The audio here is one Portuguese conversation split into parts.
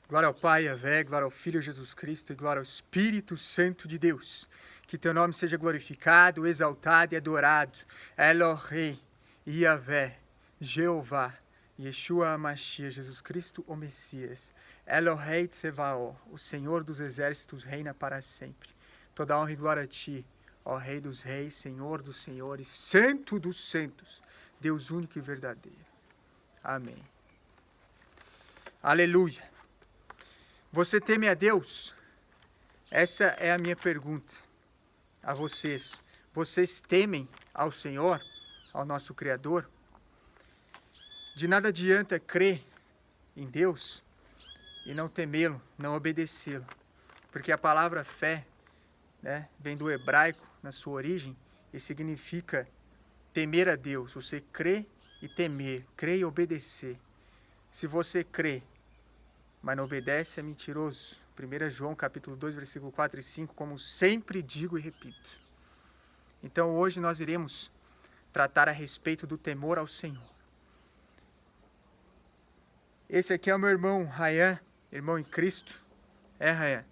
Glória ao Pai, à Vé, glória ao Filho Jesus Cristo e glória ao Espírito Santo de Deus. Que teu nome seja glorificado, exaltado e adorado. Elohim, Yahvé, Jeová, Yeshua HaMashiach, Jesus Cristo, o Messias. Elohei Tsevaó, o Senhor dos Exércitos, reina para sempre. Toda honra e glória a ti, ó Rei dos Reis, Senhor dos Senhores, Santo dos Santos, Deus único e verdadeiro. Amém. Aleluia. Você teme a Deus? Essa é a minha pergunta a vocês. Vocês temem ao Senhor, ao nosso Criador? De nada adianta crer em Deus e não temê-lo, não obedecê-lo. Porque a palavra fé, né, vem do hebraico na sua origem e significa temer a Deus. Você crê e temer, crer e obedecer. Se você crê, mas não obedece, é mentiroso. 1 João capítulo 2, versículo 4 e 5, como sempre digo e repito. Então hoje nós iremos tratar a respeito do temor ao Senhor. Esse aqui é o meu irmão Rayan, irmão em Cristo. É, Rayan?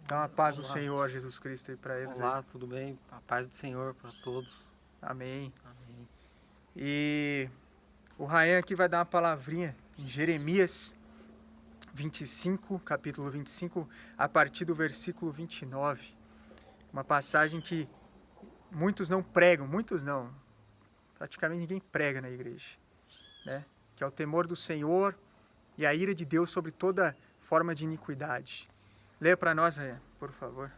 Dá uma paz do Senhor Jesus Cristo aí para eles. Olá, aí. tudo bem? A paz do Senhor para todos. Amém. Amém. E o Rayan aqui vai dar uma palavrinha em Jeremias 25, capítulo 25, a partir do versículo 29. Uma passagem que muitos não pregam, muitos não, praticamente ninguém prega na igreja, né? Que é o temor do Senhor e a ira de Deus sobre toda forma de iniquidade. Leia para nós, Rayan, por favor.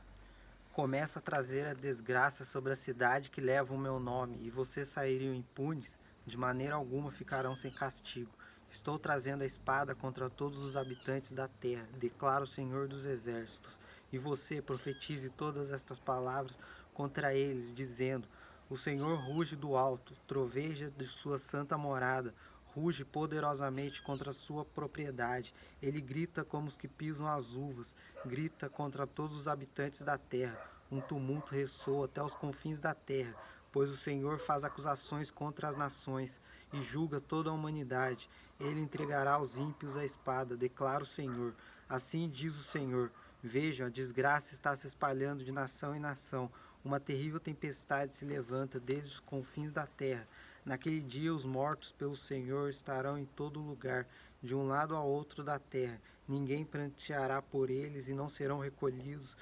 Começa a trazer a desgraça sobre a cidade que leva o meu nome, e vocês sairiam impunes, de maneira alguma ficarão sem castigo. Estou trazendo a espada contra todos os habitantes da terra, declara o Senhor dos Exércitos. E você profetize todas estas palavras contra eles, dizendo: o Senhor ruge do alto, troveja de sua santa morada, ruge poderosamente contra a sua propriedade. Ele grita como os que pisam as uvas, grita contra todos os habitantes da terra. Um tumulto ressoa até os confins da terra, pois o Senhor faz acusações contra as nações e julga toda a humanidade. Ele entregará os ímpios à espada, declara o Senhor. Assim diz o Senhor: vejam, a desgraça está se espalhando de nação em nação. Uma terrível tempestade se levanta desde os confins da terra. Naquele dia os mortos pelo Senhor estarão em todo lugar, de um lado ao outro da terra. Ninguém pranteará por eles e não serão recolhidos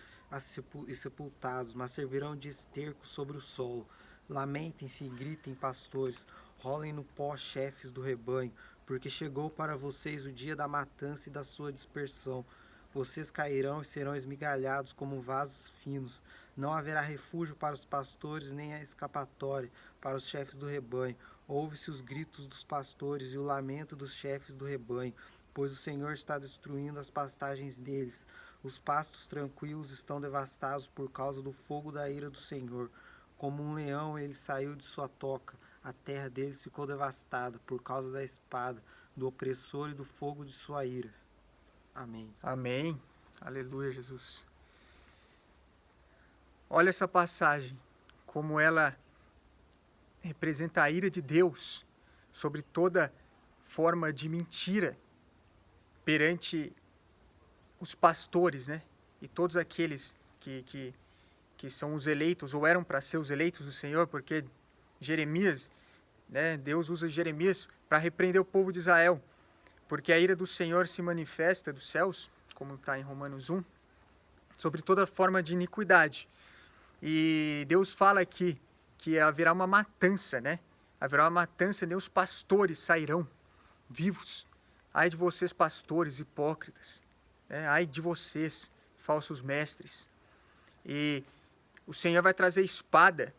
e sepultados, mas servirão de esterco sobre o solo. Lamentem-se e gritem, pastores, rolem no pó, chefes do rebanho, porque chegou para vocês o dia da matança e da sua dispersão. Vocês cairão e serão esmigalhados como vasos finos. Não haverá refúgio para os pastores, nem a escapatória para os chefes do rebanho. Ouve-se os gritos dos pastores e o lamento dos chefes do rebanho, pois o Senhor está destruindo as pastagens deles. Os pastos tranquilos estão devastados por causa do fogo da ira do Senhor. Como um leão ele saiu de sua toca, a terra deles ficou devastada por causa da espada, do opressor e do fogo de sua ira. Amém. Amém. Aleluia, Jesus. Olha essa passagem, como ela representa a ira de Deus sobre toda forma de mentira perante os pastores, né? E todos aqueles que são os eleitos, ou eram para ser os eleitos do Senhor, porque Jeremias, né? Deus usa Jeremias para repreender o povo de Israel, porque a ira do Senhor se manifesta dos céus, como está em Romanos 1, sobre toda forma de iniquidade. E Deus fala aqui que haverá uma matança, né? Haverá uma matança, nem os pastores sairão vivos. Ai de vocês, pastores hipócritas, né? Ai de vocês, falsos mestres. E o Senhor vai trazer espada,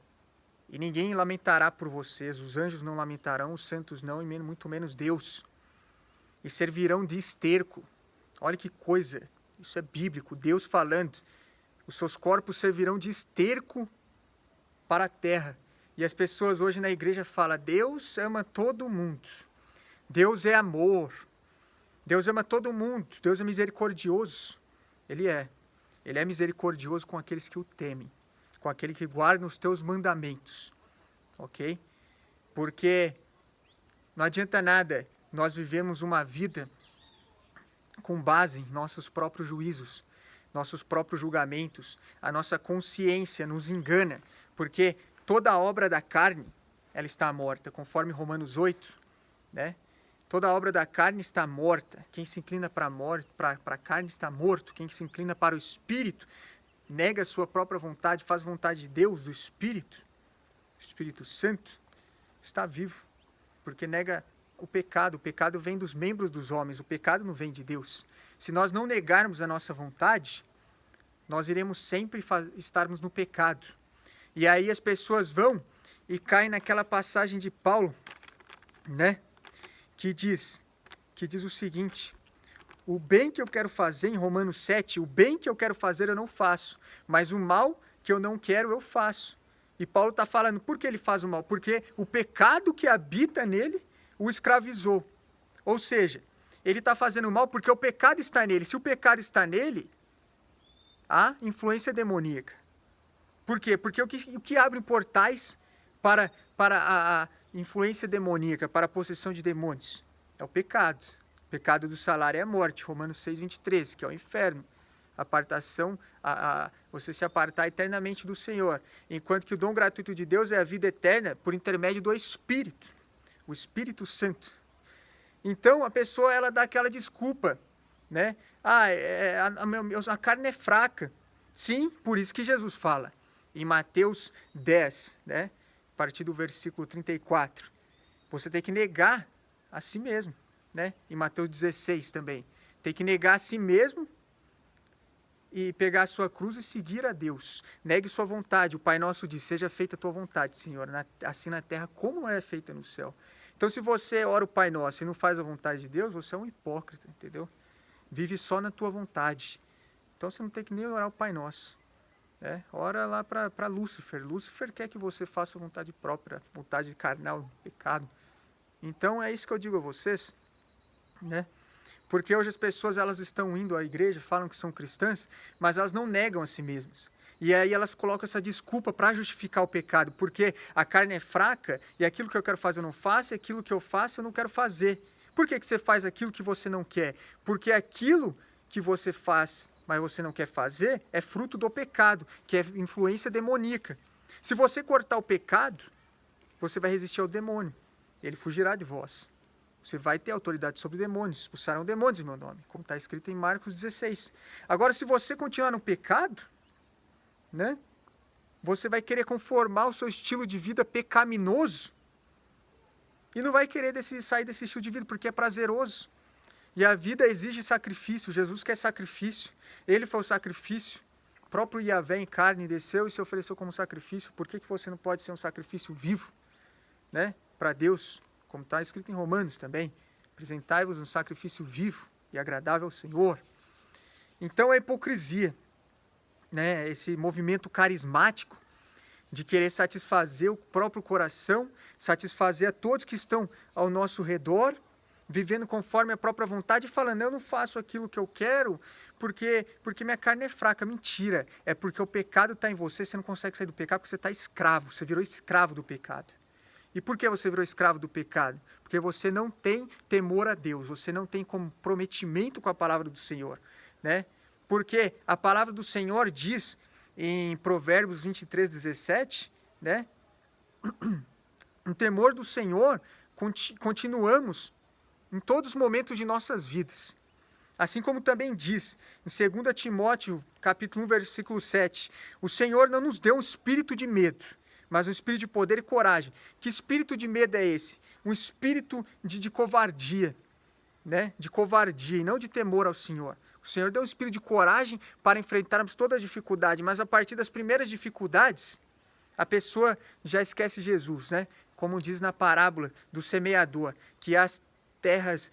e ninguém lamentará por vocês. Os anjos não lamentarão, os santos não, e muito menos Deus. E servirão de esterco. Olha que coisa, isso é bíblico, Deus falando. Os seus corpos servirão de esterco para a terra. E as pessoas hoje na igreja falam: Deus ama todo mundo. Deus é amor. Deus ama todo mundo. Deus é misericordioso. Ele é. Ele é misericordioso com aqueles que o temem, com aquele que guarda os teus mandamentos. Ok? Porque não adianta nada nós vivemos uma vida com base em nossos próprios juízos, nossos próprios julgamentos. A nossa consciência nos engana, porque toda obra da carne, ela está morta, conforme Romanos 8, né? Toda obra da carne está morta. Quem se inclina para a carne está morto. Quem se inclina para o Espírito, nega a sua própria vontade, faz vontade de Deus, do Espírito Santo, está vivo, porque nega o pecado. O pecado vem dos membros dos homens, o pecado não vem de Deus. Se nós não negarmos a nossa vontade, nós iremos sempre estarmos no pecado. E aí as pessoas vão e caem naquela passagem de Paulo, né? Que diz o seguinte: o bem que eu quero fazer, em Romanos 7, o bem que eu quero fazer eu não faço, mas o mal que eu não quero eu faço. E Paulo está falando, por que ele faz o mal? Porque o pecado que habita nele o escravizou. Ou seja, ele está fazendo o mal porque o pecado está nele. Se o pecado está nele, há influência demoníaca. Por quê? Porque o que abre portais para a influência demoníaca, para a possessão de demônios? É o pecado. O pecado do salário é a morte, Romanos 6:23, que é o inferno. Apartação, você se apartar eternamente do Senhor. Enquanto que o dom gratuito de Deus é a vida eterna por intermédio do Espírito, o Espírito Santo. Então a pessoa ela dá aquela desculpa, né? A carne é fraca. Sim, por isso que Jesus fala em Mateus 10, né? A partir do versículo 34. Você tem que negar a si mesmo, né? Em Mateus 16 também. Tem que negar a si mesmo e pegar a sua cruz e seguir a Deus. Negue sua vontade. O Pai Nosso diz, seja feita a tua vontade, Senhor, assim na terra como é feita no céu. Então, se você ora o Pai Nosso e não faz a vontade de Deus, você é um hipócrita, entendeu? Vive só na tua vontade. Então, você não tem que nem orar o Pai Nosso. Ora lá para Lúcifer. Lúcifer quer que você faça a vontade própria, vontade carnal, pecado. Então, é isso que eu digo a vocês, né? Porque hoje as pessoas elas estão indo à igreja, falam que são cristãs, mas elas não negam a si mesmas. E aí elas colocam essa desculpa para justificar o pecado, porque a carne é fraca e aquilo que eu quero fazer eu não faço, e aquilo que eu faço eu não quero fazer. Por que você faz aquilo que você não quer? Porque aquilo que você faz, mas você não quer fazer, é fruto do pecado, que é influência demoníaca. Se você cortar o pecado, você vai resistir ao demônio. Ele fugirá de vós. Você vai ter autoridade sobre demônios, expulsarão demônios em meu nome, como está escrito em Marcos 16. Agora, se você continuar no pecado, né, você vai querer conformar o seu estilo de vida pecaminoso e não vai querer sair desse estilo de vida porque é prazeroso. E a vida exige sacrifício. Jesus quer sacrifício. Ele foi o sacrifício. O próprio Yahvé em carne desceu e se ofereceu como sacrifício. Por que você não pode ser um sacrifício vivo, né, para Deus? Como está escrito em Romanos também, apresentai-vos um sacrifício vivo e agradável ao Senhor. Então a hipocrisia, né, esse movimento carismático de querer satisfazer o próprio coração, satisfazer a todos que estão ao nosso redor, vivendo conforme a própria vontade e falando, eu não faço aquilo que eu quero porque minha carne é fraca. Mentira, é porque o pecado está em você, você não consegue sair do pecado porque você está escravo, você virou escravo do pecado. E por que você virou escravo do pecado? Porque você não tem temor a Deus, você não tem comprometimento com a palavra do Senhor, né? Porque a palavra do Senhor diz em Provérbios 23:17, né? No temor do Senhor, continuamos em todos os momentos de nossas vidas. Assim como também diz em 2 Timóteo, capítulo 1, versículo 7, o Senhor não nos deu um espírito de medo, mas um espírito de poder e coragem. Que espírito de medo é esse? Um espírito de covardia, né? De covardia e não de temor ao Senhor. O Senhor deu um espírito de coragem para enfrentarmos toda a dificuldade, mas a partir das primeiras dificuldades, a pessoa já esquece Jesus, né? Como diz na parábola do semeador, que as terras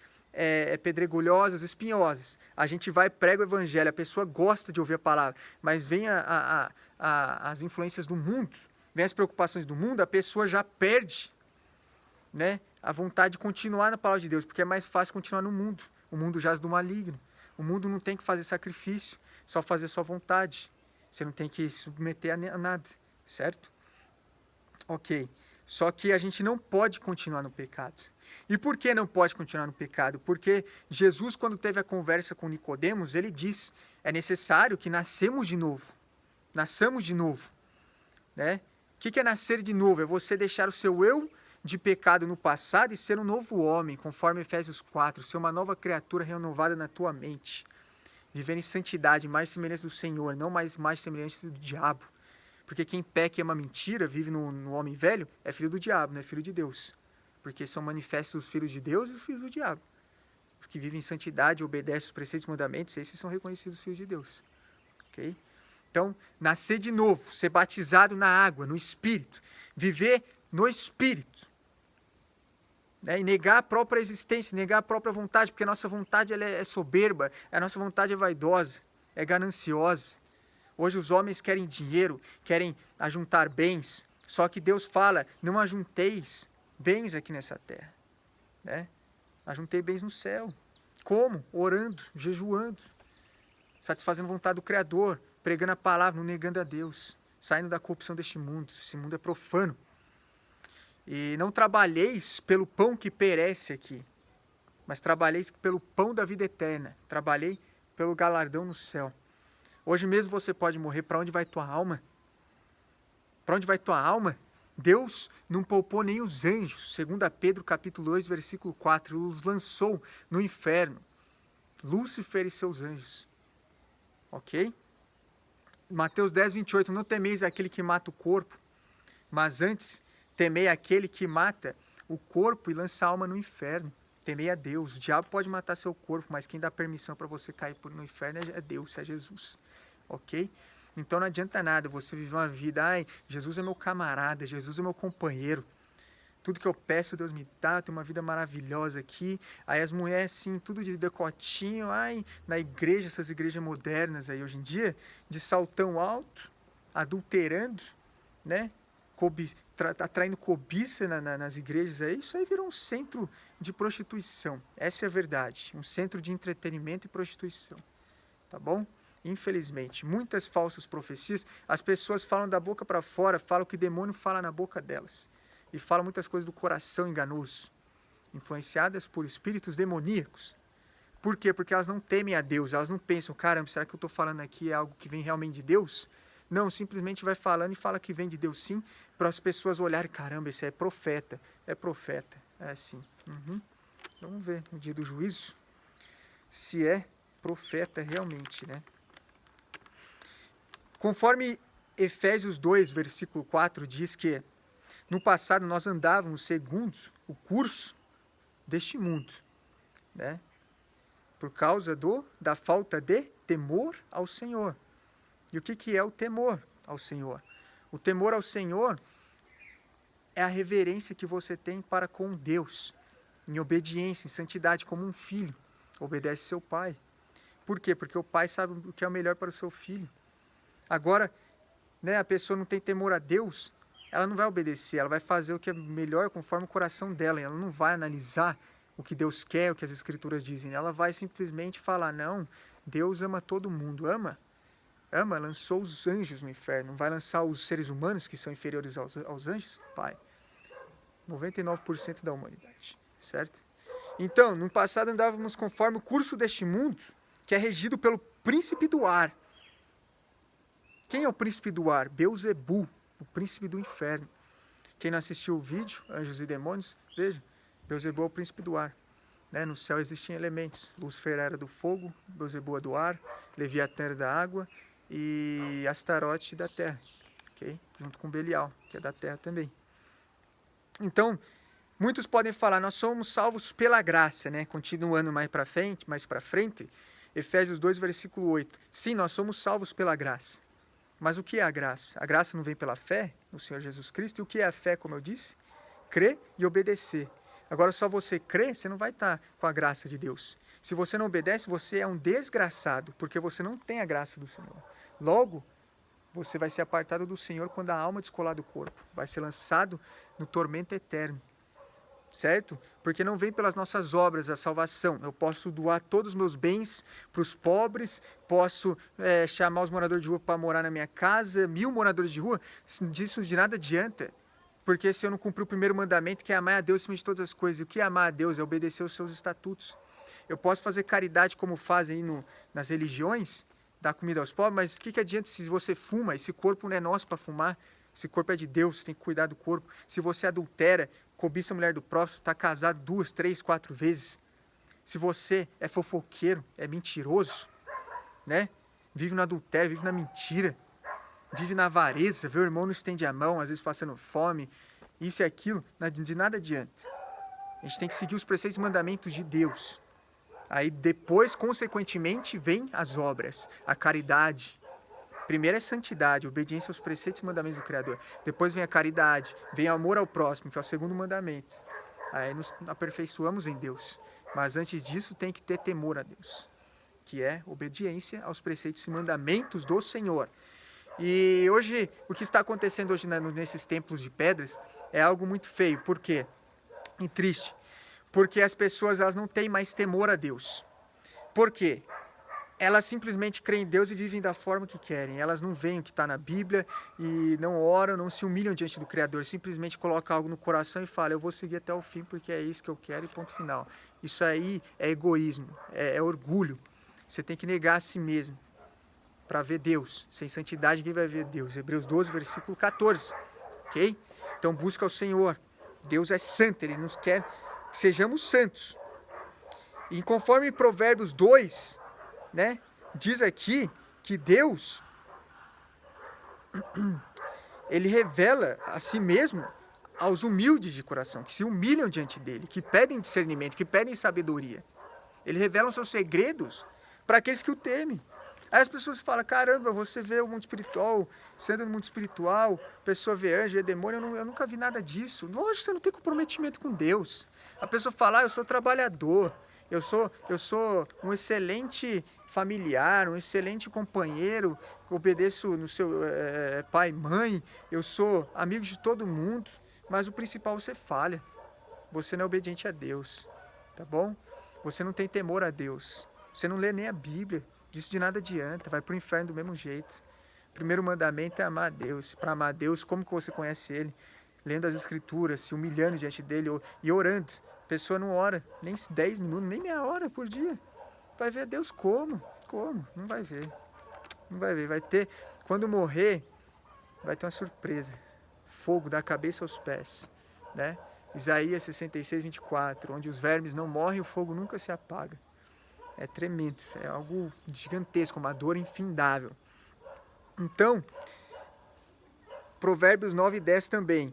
pedregulhosas, espinhosas. A gente vai e prega o evangelho, a pessoa gosta de ouvir a palavra, mas vem as influências do mundo, vem as preocupações do mundo, a pessoa já perde, né, a vontade de continuar na palavra de Deus, porque é mais fácil continuar no mundo. O mundo jaz do maligno. O mundo não tem que fazer sacrifício, só fazer sua vontade. Você não tem que submeter a nada, certo? Ok. Só que a gente não pode continuar no pecado. E por que não pode continuar no pecado? Porque Jesus, quando teve a conversa com Nicodemos, ele diz, é necessário que nasçamos de novo. Nasçamos de novo. Né? O que é nascer de novo? É você deixar o seu eu de pecado no passado e ser um novo homem, conforme Efésios 4, ser uma nova criatura renovada na tua mente. Viver em santidade, mais semelhança do Senhor, não mais semelhança do diabo. Porque quem peca e ama mentira, vive no homem velho, é filho do diabo, não é filho de Deus. Porque são manifestos os filhos de Deus e os filhos do diabo. Os que vivem em santidade, obedecem os preceitos e mandamentos, esses são reconhecidos filhos de Deus. Ok? Então, nascer de novo, ser batizado na água, no Espírito, viver no Espírito, né? E negar a própria existência, negar a própria vontade, porque a nossa vontade ela é soberba, a nossa vontade é vaidosa, é gananciosa. Hoje os homens querem dinheiro, querem ajuntar bens, só que Deus fala, não ajunteis bens aqui nessa terra. Né? Ajuntei bens no céu. Como? Orando, jejuando, satisfazendo a vontade do Criador, pregando a palavra, não negando a Deus, saindo da corrupção deste mundo. Esse mundo é profano. E não trabalheis pelo pão que perece aqui, mas trabalheis pelo pão da vida eterna. Trabalhei pelo galardão no céu. Hoje mesmo você pode morrer. Para onde vai tua alma? Para onde vai tua alma? Deus não poupou nem os anjos. 2 Pedro capítulo 2, versículo 4. Os lançou no inferno. Lúcifer e seus anjos. Ok? Mateus 10, 28. Não temeis aquele que mata o corpo, mas antes temei aquele que mata o corpo e lança a alma no inferno. Temei a Deus. O diabo pode matar seu corpo, mas quem dá permissão para você cair no inferno é Deus, é Jesus. Ok? Então não adianta nada você viver uma vida, ai, Jesus é meu camarada, Jesus é meu companheiro. Tudo que eu peço, Deus me dá, eu tenho uma vida maravilhosa aqui. Aí as mulheres, assim, tudo de decotinho, ai, na igreja, essas igrejas modernas aí hoje em dia, de saltão alto, adulterando, né? Atraindo cobiça nas igrejas aí, isso aí virou um centro de prostituição. Essa é a verdade, um centro de entretenimento e prostituição, tá bom? Infelizmente, muitas falsas profecias, as pessoas falam da boca para fora, falam que o demônio fala na boca delas, e falam muitas coisas do coração enganoso, influenciadas por espíritos demoníacos. Por quê? Porque elas não temem a Deus, elas não pensam, caramba, será que eu estou falando aqui é algo que vem realmente de Deus? Não, simplesmente vai falando e fala que vem de Deus sim, para as pessoas olharem, caramba, esse é profeta, é assim. Vamos ver no dia do juízo, se é profeta realmente, né? Conforme Efésios 2, versículo 4, diz que no passado nós andávamos segundo o curso deste mundo, né? Por causa da falta de temor ao Senhor. E o que é o temor ao Senhor? O temor ao Senhor é a reverência que você tem para com Deus, em obediência, em santidade, como um filho obedece seu pai. Por quê? Porque o pai sabe o que é o melhor para o seu filho. Agora, né, a pessoa não tem temor a Deus, ela não vai obedecer, ela vai fazer o que é melhor conforme o coração dela, ela não vai analisar o que Deus quer, o que as Escrituras dizem, ela vai simplesmente falar, não, Deus ama todo mundo, ama, lançou os anjos no inferno, não vai lançar os seres humanos que são inferiores aos anjos? Pai, 99% da humanidade, certo? Então, no passado andávamos conforme o curso deste mundo, que é regido pelo príncipe do ar. Quem é o príncipe do ar? Beelzebul, o príncipe do inferno. Quem não assistiu o vídeo, Anjos e Demônios, veja, Beelzebul é o príncipe do ar. Né? No céu existem elementos. Lúcifer era do fogo, Beelzebul é do ar, Leviatã era da água e Astarote da terra. Okay? Junto com Belial, que é da terra também. Então, muitos podem falar, nós somos salvos pela graça, né? Continuando mais para frente, Efésios 2, versículo 8. Sim, nós somos salvos pela graça. Mas o que é a graça? A graça não vem pela fé no Senhor Jesus Cristo. E o que é a fé, como eu disse? Crer e obedecer. Agora, só você crer, você não vai estar com a graça de Deus. Se você não obedece, você é um desgraçado, porque você não tem a graça do Senhor. Logo, você vai ser apartado do Senhor quando a alma descolar do corpo. Vai ser lançado no tormento eterno. Certo? Porque não vem pelas nossas obras a salvação. Eu posso doar todos os meus bens para os pobres, posso chamar os moradores de rua para morar na minha casa, 1000 moradores de rua, disso de nada adianta. Porque se eu não cumprir o primeiro mandamento, que é amar a Deus acima de todas as coisas. E o que é amar a Deus? É obedecer os seus estatutos. Eu posso fazer caridade como fazem aí nas religiões, dar comida aos pobres, mas o que adianta se você fuma? Esse corpo não é nosso para fumar. Esse corpo é de Deus, você tem que cuidar do corpo. Se você adultera, cobiça a mulher do próximo, está casado 2, 3, 4 vezes. Se você é fofoqueiro, é mentiroso, né? Vive no adultério, vive na mentira, vive na avareza, vê o irmão não estende a mão, às vezes passando fome, isso e aquilo, de nada adianta. A gente tem que seguir os preceitos e mandamentos de Deus. Aí depois, consequentemente, vem as obras, a caridade. Primeiro é santidade, obediência aos preceitos e mandamentos do Criador. Depois vem a caridade, vem o amor ao próximo, que é o segundo mandamento. Aí nos aperfeiçoamos em Deus. Mas antes disso tem que ter temor a Deus, que é obediência aos preceitos e mandamentos do Senhor. E hoje, o que está acontecendo hoje nesses templos de pedras é algo muito feio. Por quê? E triste. Porque as pessoas elas não têm mais temor a Deus. Por quê? Elas simplesmente creem em Deus e vivem da forma que querem. Elas não veem o que está na Bíblia e não oram, não se humilham diante do Criador. Simplesmente colocam algo no coração e falam, eu vou seguir até o fim porque é isso que eu quero e ponto final. Isso aí é egoísmo, é orgulho. Você tem que negar a si mesmo para ver Deus. Sem santidade ninguém vai ver Deus. Hebreus 12, versículo 14. Ok? Então busca o Senhor. Deus é santo, Ele nos quer que sejamos santos. E conforme Provérbios 2, né, diz aqui que Deus, Ele revela a si mesmo aos humildes de coração, que se humilham diante dEle, que pedem discernimento, que pedem sabedoria. Ele revela os seus segredos para aqueles que o temem. Aí as pessoas falam, caramba, você vê o mundo espiritual, você anda no mundo espiritual, a pessoa vê anjo, vê demônio, eu nunca vi nada disso. Lógico, você não tem comprometimento com Deus. A pessoa fala, eu sou trabalhador, eu sou um excelente familiar, um excelente companheiro, obedeço no seu pai e mãe, eu sou amigo de todo mundo, mas o principal você falha. Você não é obediente a Deus, tá bom? Você não tem temor a Deus, você não lê nem a Bíblia. Disso de nada adianta, vai para o inferno do mesmo jeito. O primeiro mandamento é amar a Deus. Para amar a Deus, como que você conhece Ele? Lendo as Escrituras, se humilhando diante dEle e orando. A pessoa não ora nem 10 minutos, nem meia hora por dia. Vai ver a Deus como? Como? Não vai ver. Não vai ver. Vai ter, quando morrer, vai ter uma surpresa. Fogo da cabeça aos pés. Né? Isaías 66, 24. Onde os vermes não morrem, o fogo nunca se apaga. É tremendo, é algo gigantesco, uma dor infindável. Então, Provérbios 9 e 10 também.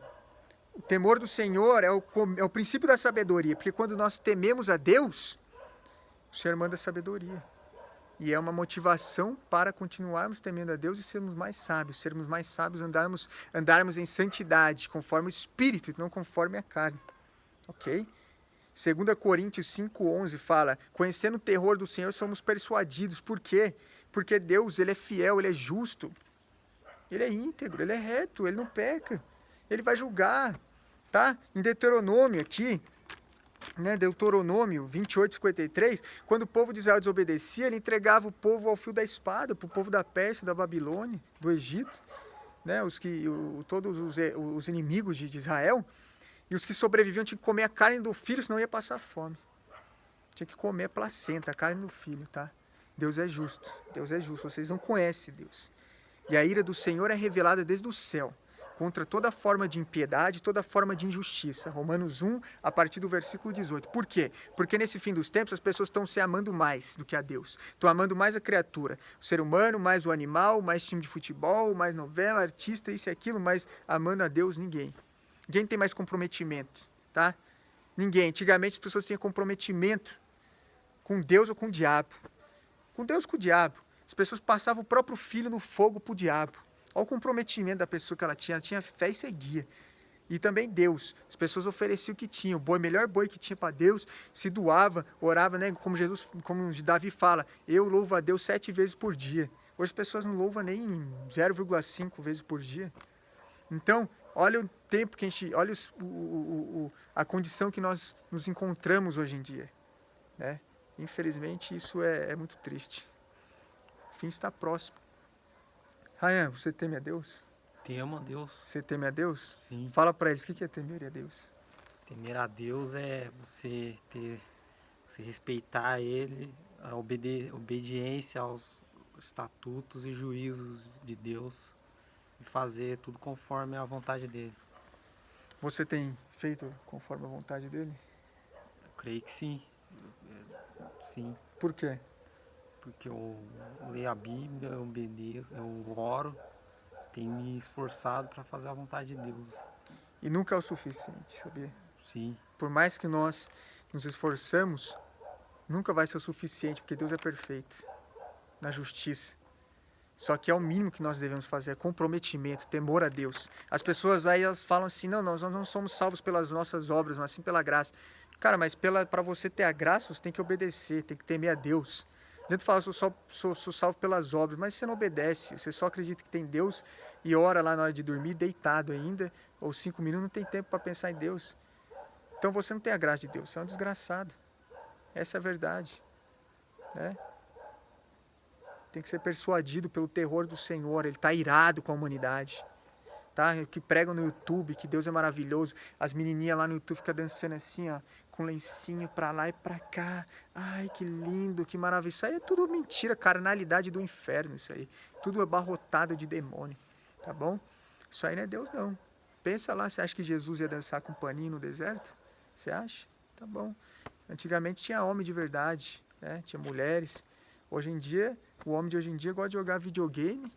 O temor do Senhor é o princípio da sabedoria, porque quando nós tememos a Deus, o Senhor manda sabedoria. E é uma motivação para continuarmos temendo a Deus e sermos mais sábios. Sermos mais sábios, andarmos em santidade, conforme o Espírito, não conforme a carne. Ok? 2 Coríntios 5,11 fala, conhecendo o terror do Senhor somos persuadidos. Por quê? Porque Deus, Ele é fiel, Ele é justo, Ele é íntegro, Ele é reto, Ele não peca, Ele vai julgar, tá? Em Deuteronômio aqui, né, Deuteronômio 28:53, quando o povo de Israel desobedecia, Ele entregava o povo ao fio da espada, para o povo da Pérsia, da Babilônia, do Egito, né, todos os inimigos de Israel. E os que sobreviviam tinham que comer a carne do filho, senão ia passar fome. Tinha que comer a placenta, a carne do filho, tá? Deus é justo. Deus é justo. Vocês não conhecem Deus. E a ira do Senhor é revelada desde o céu, contra toda forma de impiedade, toda forma de injustiça. Romanos 1, a partir do versículo 18. Por quê? Porque nesse fim dos tempos as pessoas estão se amando mais do que a Deus. Estão amando mais a criatura. O ser humano, mais o animal, mais time de futebol, mais novela, artista, isso e aquilo, mas amando a Deus, ninguém. Ninguém tem mais comprometimento, tá? Ninguém. Antigamente as pessoas tinham comprometimento com Deus ou com o diabo. Com Deus ou com o diabo. As pessoas passavam o próprio filho no fogo para o diabo. Olha o comprometimento da pessoa que ela tinha fé e seguia. E também Deus. As pessoas ofereciam o que tinham. O melhor boi que tinha para Deus, se doava, orava, né? Como Davi fala, eu louvo a Deus 7 vezes por dia. Hoje as pessoas não louvam nem 0,5 vezes por dia. Então, olha o tempo que a gente, olha a condição que nós nos encontramos hoje em dia, né? Infelizmente, isso é muito triste. O fim está próximo. Ryan, você teme a Deus? Temo a Deus. Você teme a Deus? Sim. Fala para eles, o que é temer a Deus? Temer a Deus é você respeitar Ele, a obediência aos estatutos e juízos de Deus e fazer tudo conforme a vontade dele. Você tem feito conforme a vontade dele? Eu creio que sim. Sim, Por quê? porque eu leio a Bíblia, eu obedeço, eu oro, tenho me esforçado para fazer a vontade de Deus. E nunca é o suficiente, sabia? Sim, Por mais que nós nos esforçamos, nunca vai ser o suficiente, porque Deus é perfeito na justiça. Só que é o mínimo que nós devemos fazer, é comprometimento, temor a Deus. As pessoas aí, elas falam assim, não, nós não somos salvos pelas nossas obras, mas sim pela graça. Cara, mas para você ter a graça, você tem que obedecer, tem que temer a Deus. Dentro fala, sou salvo pelas obras, mas você não obedece, você só acredita que tem Deus e ora lá na hora de dormir, deitado ainda, ou 5 minutos, não tem tempo para pensar em Deus. Então você não tem a graça de Deus, você é um desgraçado. Essa é a verdade, né? Tem que ser persuadido pelo terror do Senhor. Ele está irado com a humanidade. Tá? Que pregam no YouTube que Deus é maravilhoso. As menininhas lá no YouTube ficam dançando assim, ó, com lencinho pra lá e pra cá. Ai, que lindo, que maravilha. Isso aí é tudo mentira, carnalidade do inferno. Isso aí. Tudo abarrotado de demônio. Tá bom? Isso aí não é Deus, não. Pensa lá, você acha que Jesus ia dançar com paninho no deserto? Você acha? Tá bom. Antigamente tinha homem de verdade, né? Tinha mulheres. Hoje em dia, o homem de hoje em dia gosta de jogar videogame,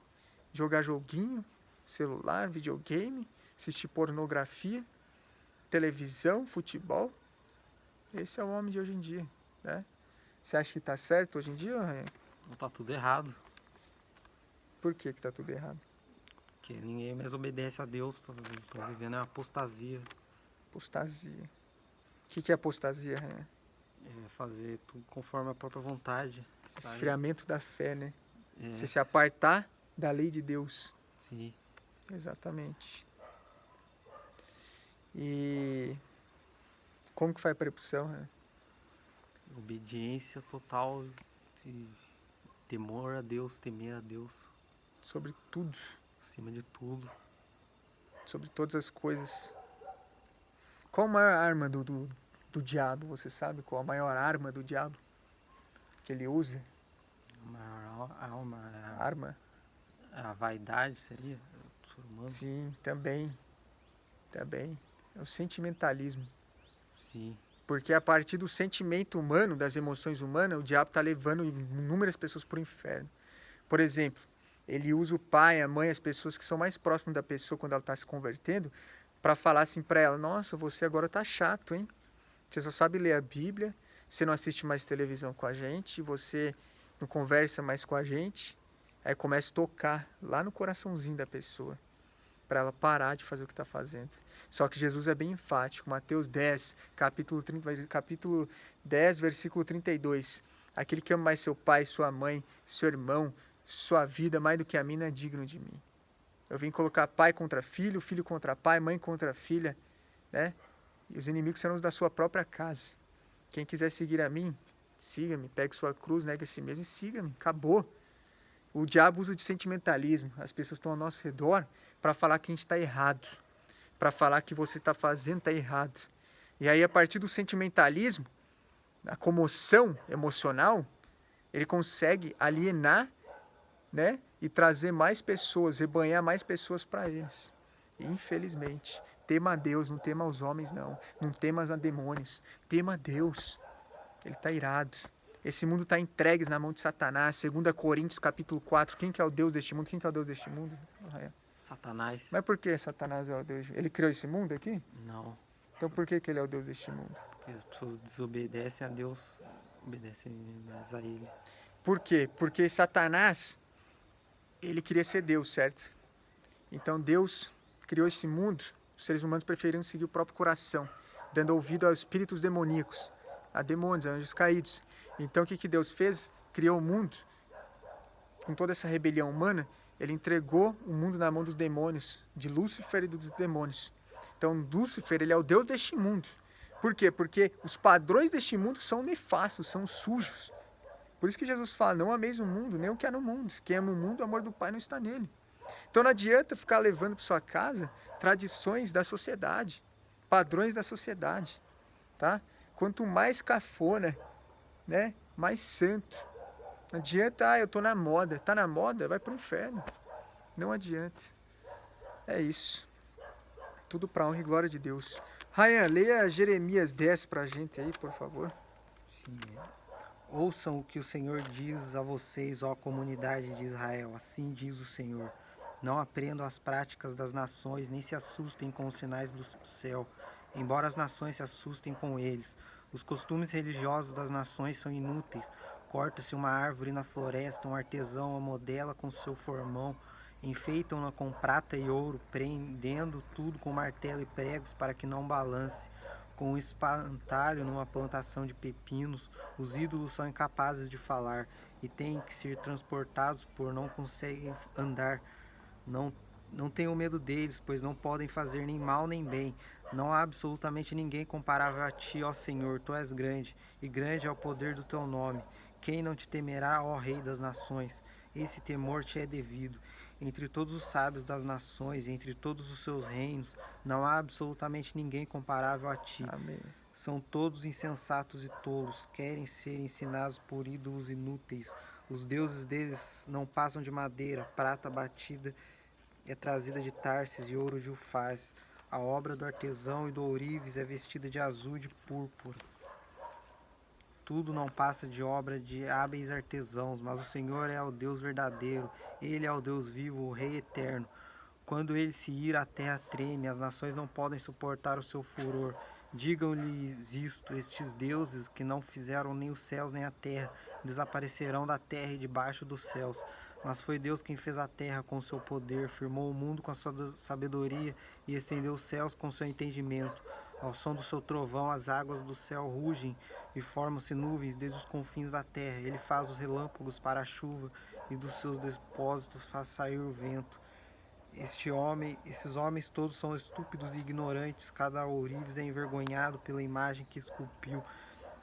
jogar joguinho, celular, videogame, assistir pornografia, televisão, futebol. Esse é o homem de hoje em dia, né? Você acha que está certo hoje em dia, Rainha? não tá tudo errado, Por que está tudo errado? porque ninguém mais obedece a Deus, tô vivendo a apostasia, Apostasia. O que é apostasia, Rainha? fazer tudo conforme a própria vontade. sabe? Esfriamento da fé, né? É, Você se apartar da lei de Deus. sim, Exatamente. E como que faz a percussão, né? obediência total, e temor a Deus, temer a Deus, Sobre tudo, acima de tudo. sobre todas as coisas. Qual a maior arma do diabo? Você sabe qual a maior arma do diabo que ele usa? A maior alma, Arma? a vaidade seria do ser humano. Sim, também. Também. É o sentimentalismo. Sim, Porque a partir do sentimento humano, das emoções humanas, o diabo está levando inúmeras pessoas para o inferno. Por exemplo, ele usa o pai, a mãe, as pessoas que são mais próximas da pessoa quando ela está se convertendo, para falar assim para ela: nossa, você agora tá chato, hein? Você só sabe ler a Bíblia, você não assiste mais televisão com a gente, você não conversa mais com a gente. Aí começa a tocar lá no coraçãozinho da pessoa, para ela parar de fazer o que está fazendo. Só que Jesus é bem enfático. Mateus 10, capítulo 10, versículo 32. Aquele que ama mais seu pai, sua mãe, seu irmão, sua vida mais do que a mim não é digno de mim. Eu vim colocar pai contra filho, filho contra pai, mãe contra filha, né? E os inimigos serão os da sua própria casa. Quem quiser seguir a mim, siga-me, pegue sua cruz, negue a si mesmo e siga-me. Acabou. O diabo usa de sentimentalismo. As pessoas estão ao nosso redor para falar que a gente está errado, para falar que você está fazendo está errado. E aí, a partir do sentimentalismo, da comoção emocional, ele consegue alienar, né, e trazer mais pessoas, rebanhar mais pessoas para eles. E, infelizmente, tema a Deus, não tema aos homens, não. Não tema a demônios. Tema a Deus. Ele está irado. Esse mundo está entregue na mão de Satanás. 2 Coríntios capítulo 4. Quem que é o Deus deste mundo? Quem que é o Deus deste mundo? Satanás. Mas por que Satanás é o Deus? Ele criou esse mundo aqui? Não, Então por que ele é o Deus deste mundo? porque as pessoas desobedecem a Deus, obedecem mais a Ele. Por quê? Porque Satanás, ele queria ser Deus, certo? Então Deus criou esse mundo, os seres humanos preferiram seguir o próprio coração, dando ouvido aos espíritos demoníacos, a demônios, a anjos caídos. Então o que Deus fez? Criou o mundo, com toda essa rebelião humana, ele entregou o mundo na mão dos demônios, de Lúcifer e dos demônios. Então Lúcifer, ele é o Deus deste mundo. Por quê? Porque os padrões deste mundo são nefastos, são sujos. Por isso que Jesus fala: não ameis o mundo, nem o que há no mundo. Quem ama o mundo, o amor do Pai não está nele. Então não adianta ficar levando para sua casa tradições da sociedade, padrões da sociedade, tá? Quanto mais cafona, né, mais santo. Não adianta, eu tô na moda. Tá na moda, vai pro inferno. Não adianta. É isso. Tudo para honra e glória de Deus. Ryan, leia Jeremias 10 pra gente aí, por favor. Sim. Ouçam o que o Senhor diz a vocês, ó comunidade de Israel. Assim diz o Senhor. Não aprendam as práticas das nações, nem se assustem com os sinais do céu, embora as nações se assustem com eles. Os costumes religiosos das nações são inúteis. Corta-se uma árvore na floresta, um artesão a modela com seu formão, enfeitam-na com prata e ouro, prendendo tudo com martelo e pregos para que não balance. Com um espantalho numa plantação de pepinos, os ídolos são incapazes de falar e têm que ser transportados por não conseguem andar. Não tenham medo deles, pois não podem fazer nem mal nem bem. Não há absolutamente ninguém comparável a ti, ó Senhor. Tu és grande, e grande é o poder do teu nome. Quem não te temerá, ó Rei das nações? Esse temor te é devido. Entre todos os sábios das nações, entre todos os seus reinos, não há absolutamente ninguém comparável a ti. Amém. São todos insensatos e tolos, querem ser ensinados por ídolos inúteis. Os deuses deles não passam de madeira, prata batida é trazida de Tarsis e ouro de Ufaz. A obra do artesão e do ourives é vestida de azul e de púrpura. Tudo não passa de obra de hábeis artesãos, mas o Senhor é o Deus verdadeiro, Ele é o Deus vivo, o Rei eterno. Quando ele se ira, a terra treme, as nações não podem suportar o seu furor. Digam-lhes isto, estes deuses que não fizeram nem os céus nem a terra, desaparecerão da terra e debaixo dos céus. Mas foi Deus quem fez a terra com o seu poder, firmou o mundo com a sua sabedoria e estendeu os céus com o seu entendimento. Ao som do seu trovão, as águas do céu rugem e formam-se nuvens desde os confins da terra. Ele faz os relâmpagos para a chuva e dos seus depósitos faz sair o vento. Esses homens todos são estúpidos e ignorantes, cada ourives é envergonhado pela imagem que esculpiu.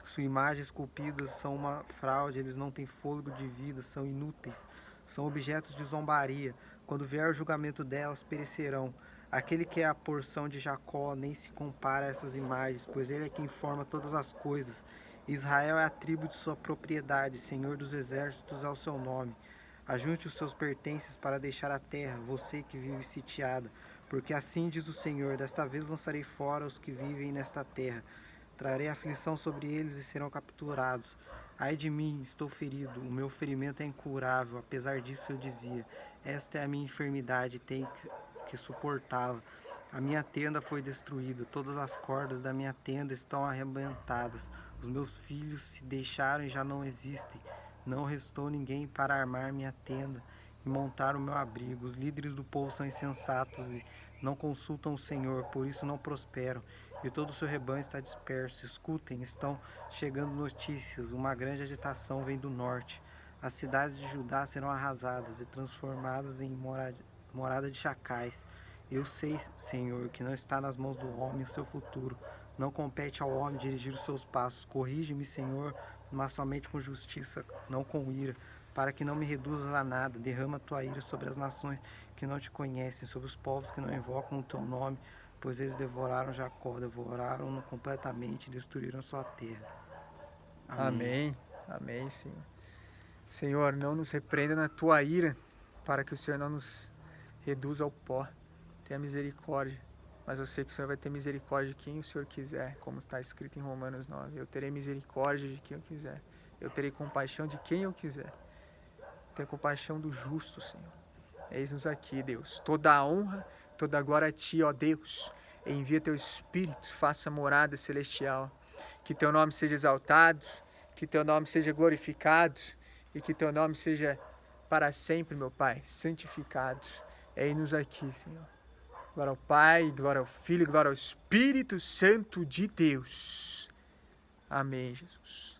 Sua imagem esculpida são uma fraude, eles não têm fôlego de vida, são inúteis, são objetos de zombaria. Quando vier o julgamento delas, perecerão. Aquele que é a porção de Jacó nem se compara a essas imagens, pois ele é quem forma todas as coisas. Israel é a tribo de sua propriedade, Senhor dos exércitos é o seu nome. Ajunte os seus pertences para deixar a terra, você que vive sitiada, porque assim diz o Senhor, desta vez lançarei fora os que vivem nesta terra. Trarei aflição sobre eles e serão capturados. Ai de mim, estou ferido, o meu ferimento é incurável, apesar disso eu dizia, esta é a minha enfermidade, tenho que suportá-la. A minha tenda foi destruída, todas as cordas da minha tenda estão arrebentadas, os meus filhos se deixaram e já não existem. Não restou ninguém para armar minha tenda e montar o meu abrigo. Os líderes do povo são insensatos e não consultam o Senhor, por isso não prosperam. E todo o seu rebanho está disperso. Escutem, estão chegando notícias. Uma grande agitação vem do norte. As cidades de Judá serão arrasadas e transformadas em morada de chacais. Eu sei, Senhor, que não está nas mãos do homem o seu futuro. Não compete ao homem dirigir os seus passos. Corrige-me, Senhor, mas somente com justiça, não com ira, para que não me reduzas a nada. Derrama a tua ira sobre as nações que não te conhecem, sobre os povos que não invocam o teu nome, pois eles devoraram Jacó, devoraram-no completamente e destruíram sua terra. Amém. Amém, Senhor. Senhor, não nos repreenda na tua ira, para que o Senhor não nos reduza ao pó. Tenha misericórdia. Mas eu sei que o Senhor vai ter misericórdia de quem o Senhor quiser, como está escrito em Romanos 9. Eu terei misericórdia de quem eu quiser. Eu terei compaixão de quem eu quiser. Tenha compaixão do justo, Senhor. Eis-nos aqui, Deus. Toda a honra, toda a glória a Ti, ó Deus. Envia Teu Espírito, faça morada celestial. Que Teu nome seja exaltado, que Teu nome seja glorificado e que Teu nome seja para sempre, meu Pai, santificado. Eis-nos aqui, Senhor. Glória ao Pai, glória ao Filho, glória ao Espírito Santo de Deus. Amém, Jesus.